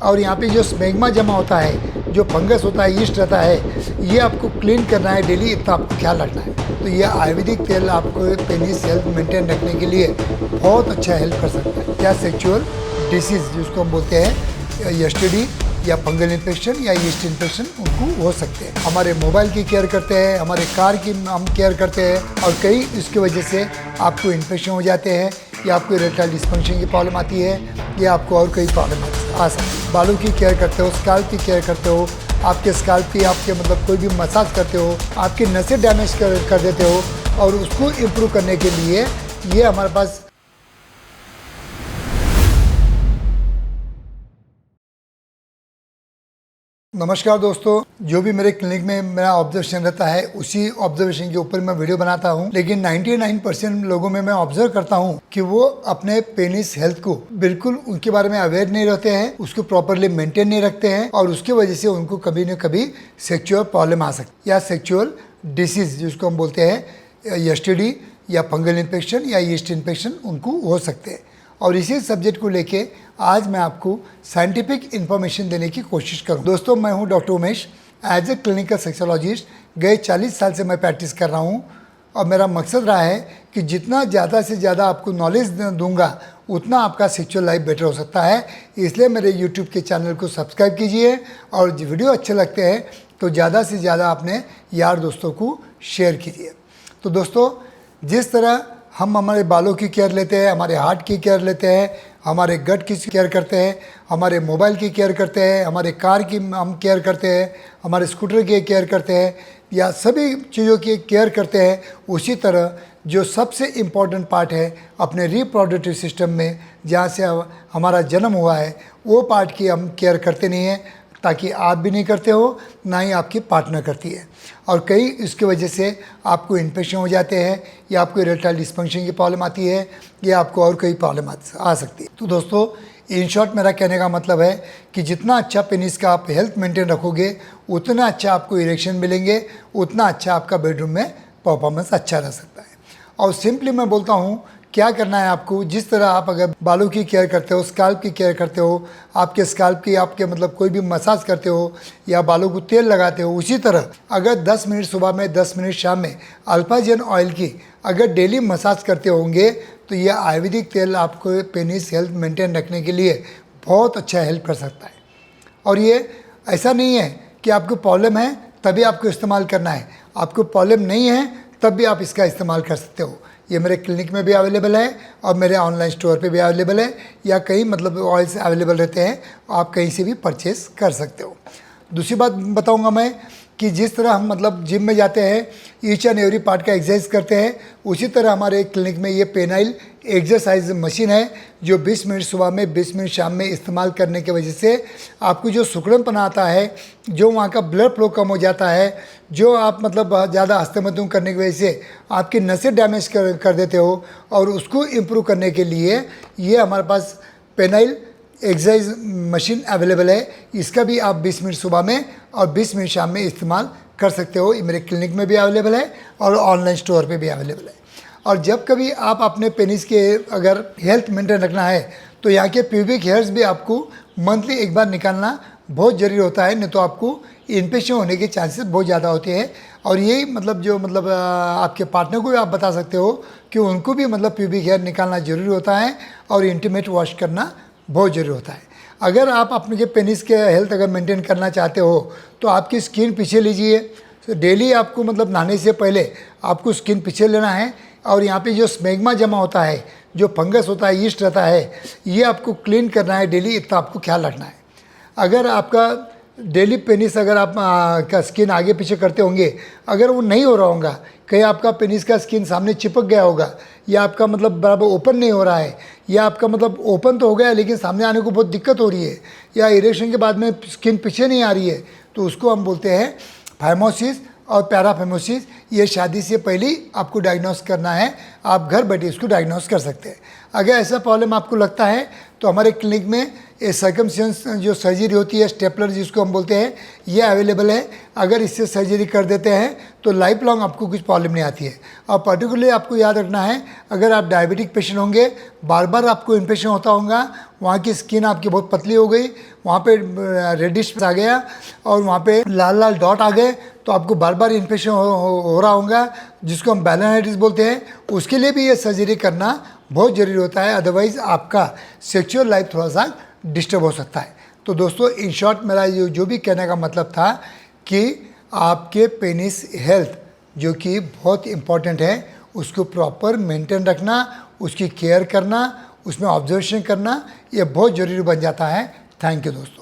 और यहाँ पे जो स्मेग्मा जमा होता है, जो फंगस होता है, यीस्ट रहता है, ये आपको क्लीन करना है डेली, इतना आपको ख्याल रखना है। तो ये आयुर्वेदिक तेल आपको पेनिस हेल्थ मेंटेन रखने के लिए बहुत अच्छा हेल्प कर सकता है। क्या सेक्सुअल डिसीज़ जिसको हम बोलते हैं एसटीडी या फंगल इन्फेक्शन या यीस्ट इन्फेक्शन, उनको हो सकते हैं। हमारे मोबाइल की केयर करते हैं, हमारे कार की हम केयर करते हैं, और कई इसकी वजह से आपको इन्फेक्शन हो जाते हैं, या आपको इरेक्टाइल डिस्फंक्शन की प्रॉब्लम आती है, या आपको और कई प्रॉब्लम आ सकती है। बालों की केयर करते हो, स्काल्प की केयर करते हो, आपके स्काल्प की आपके मतलब कोई भी मसाज करते हो, आपकी नसें डैमेज कर देते हो, और उसको इम्प्रूव करने के लिए ये हमारे पास नमस्कार दोस्तों, जो भी मेरे क्लिनिक में मेरा ऑब्जर्वेशन रहता है उसी ऑब्जर्वेशन के ऊपर मैं वीडियो बनाता हूं। लेकिन 99% लोगों में मैं ऑब्जर्व करता हूं कि वो अपने पेनिस हेल्थ को बिल्कुल उनके बारे में अवेयर नहीं रहते हैं, उसको प्रॉपरली मेंटेन नहीं रखते हैं, और उसकी वजह से उनको कभी न कभी सेक्सुअल प्रॉब्लम आ सकती है, या सेक्सुअल डिसीज जिसको हम बोलते हैं एसटीडी या फंगल इन्फेक्शन या यीस्ट इन्फेक्शन, उनको हो सकते हैं। और इसी सब्जेक्ट को लेके आज मैं आपको साइंटिफिक इन्फॉर्मेशन देने की कोशिश करूँ। दोस्तों, मैं हूँ doctor Umesh. As a clinical sexologist गए 40 साल से मैं प्रैक्टिस कर रहा हूँ, और मेरा मकसद रहा है कि जितना ज़्यादा से ज़्यादा आपको नॉलेज दूंगा उतना आपका सेक्सुअल लाइफ बेटर हो सकता है। इसलिए मेरे यूट्यूब के चैनल को सब्सक्राइब कीजिए, और वीडियो अच्छे लगते हैं तो ज़्यादा से ज़्यादा अपने यार दोस्तों को शेयर कीजिए। तो दोस्तों, जिस तरह हम हमारे बालों की केयर लेते हैं, हमारे हार्ट की केयर लेते हैं, हमारे गट की केयर करते हैं, हमारे मोबाइल की केयर करते हैं, हमारे कार की हम केयर करते हैं, हमारे स्कूटर की केयर करते हैं, या सभी चीज़ों की केयर करते हैं, उसी तरह जो सबसे इम्पॉर्टेंट पार्ट है अपने रिप्रोडक्टिव सिस्टम में, जहाँ से हमारा जन्म हुआ है, वो पार्ट की हम केयर करते नहीं हैं, ताकि आप भी नहीं करते हो, ना ही आपकी पार्टनर करती है। और कई इसकी वजह से आपको इन्फेक्शन हो जाते हैं, या आपको इरेक्टाइल डिस्फंक्शन की प्रॉब्लम आती है, या आपको और कई प्रॉब्लम आ सकती है। तो दोस्तों, इन शॉर्ट मेरा कहने का मतलब है कि जितना अच्छा पेनिस का आप हेल्थ मेंटेन रखोगे, उतना अच्छा आपको इरेक्शन मिलेंगे, उतना अच्छा आपका बेडरूम में परफॉर्मेंस अच्छा रह सकता है। और सिंपली मैं बोलता हूँ, क्या करना है आपको, जिस तरह आप अगर बालों की केयर करते हो, स्काल्प की केयर करते हो, आपके स्काल्प की आपके मतलब कोई भी मसाज करते हो, या बालों को तेल लगाते हो, उसी तरह अगर 10 मिनट सुबह में 10 मिनट शाम में अल्फाजन ऑयल की अगर डेली मसाज करते होंगे, तो यह आयुर्वेदिक तेल आपको पेनिस हेल्थ मेंटेन रखने के लिए बहुत अच्छा हेल्प कर सकता है। और ये ऐसा नहीं है कि आपको प्रॉब्लम है तभी आपको इस्तेमाल करना है, आपको प्रॉब्लम नहीं है तब भी आप इसका इस्तेमाल कर सकते हो। ये मेरे क्लिनिक में भी अवेलेबल है, और मेरे ऑनलाइन स्टोर पे भी अवेलेबल है, या कई मतलब ऑयल्स अवेलेबल रहते हैं, आप कहीं से भी परचेस कर सकते हो। दूसरी बात बताऊंगा मैं कि जिस तरह हम मतलब जिम में जाते हैं, ईच एंड एवरी पार्ट का एक्सरसाइज करते हैं, उसी तरह हमारे क्लिनिक में ये पेनाइल एक्सरसाइज मशीन है, जो 20 मिनट सुबह में 20 मिनट शाम में इस्तेमाल करने की वजह से आपको जो सिकुड़नपन आता है, जो वहाँ का ब्लड फ्लो कम हो जाता है, जो आप मतलब ज़्यादा हस्तमैथुन करने की वजह से आपकी नसें डैमेज कर देते हो, और उसको इम्प्रूव करने के लिए ये हमारे पास पेनाइल एक्सरसाइज मशीन अवेलेबल है। इसका भी आप 20 मिनट सुबह में और 20 मिनट शाम में इस्तेमाल कर सकते हो। ये मेरे क्लिनिक में भी अवेलेबल है, और ऑनलाइन स्टोर पे भी अवेलेबल है। और जब कभी आप अपने पेनिस के अगर हेल्थ मेंटेन रखना है, तो यहाँ के प्यूबिक हेयर्स भी आपको मंथली एक बार निकालना बहुत ज़रूरी होता है, नहीं तो आपको इन्फेक्शन होने के चांसेस बहुत ज़्यादा होते हैं। और यही मतलब जो मतलब आपके पार्टनर को भी आप बता सकते हो कि उनको भी मतलब प्यूबिक हेयर निकालना ज़रूरी होता है, और इंटीमेट वॉश करना बहुत ज़रूरी होता है। अगर आप अपने पेनिस के हेल्थ अगर मेंटेन करना चाहते हो, तो आपकी स्किन पीछे लीजिए। तो डेली आपको मतलब नहाने से पहले आपको स्किन पीछे लेना है, और यहाँ पे जो स्मेग्मा जमा होता है, जो फंगस होता है, यीस्ट रहता है, ये आपको क्लीन करना है डेली, इतना आपको ख्याल रखना है। अगर आपका डेली पेनिस अगर आप का स्किन आगे पीछे करते होंगे, अगर वो नहीं हो रहा होगा, कहीं आपका पेनिस का स्किन सामने चिपक गया होगा, या आपका मतलब बराबर ओपन नहीं हो रहा है, या आपका मतलब ओपन तो हो गया है लेकिन सामने आने को बहुत दिक्कत हो रही है, या इरेक्शन के बाद में स्किन पीछे नहीं आ रही है, तो उसको हम बोलते हैं फाइमोसिस और पैराफेमोसिस। ये शादी से पहले ही आपको डायग्नोस करना है, आप घर बैठे इसको डायग्नोस कर सकते हैं। अगर ऐसा प्रॉब्लम आपको लगता है तो हमारे क्लिनिक में ये सर्कमसिशन जो सर्जरी होती है, स्टेपलर जिसको हम बोलते हैं, ये अवेलेबल है। अगर इससे सर्जरी कर देते हैं तो लाइफ लॉन्ग आपको कुछ प्रॉब्लम नहीं आती है। और पर्टिकुलरली आपको याद रखना है, अगर आप डायबिटिक पेशेंट होंगे, बार बार आपको इन्फेक्शन होता होगा, वहाँ की स्किन आपकी बहुत पतली हो गई, वहाँ पे रेडिश आ गया और वहाँ पे लाल लाल डॉट आ गए, तो आपको बार बार इन्फेक्शन हो रहा होगा, जिसको हम बैलेनाइटिस बोलते हैं। उसके लिए भी ये सर्जरी करना बहुत ज़रूरी होता है, अदरवाइज़ आपका सेक्सुअल लाइफ थोड़ा सा डिस्टर्ब हो सकता है। तो दोस्तों, इन शॉर्ट मेरा जो भी कहने का मतलब था कि आपके पेनिस हेल्थ जो कि बहुत इम्पॉर्टेंट है, उसको प्रॉपर मेंटेन रखना, उसकी केयर करना, उसमें ऑब्जर्वेशन करना, ये बहुत ज़रूरी बन जाता है। थैंक यू दोस्तों।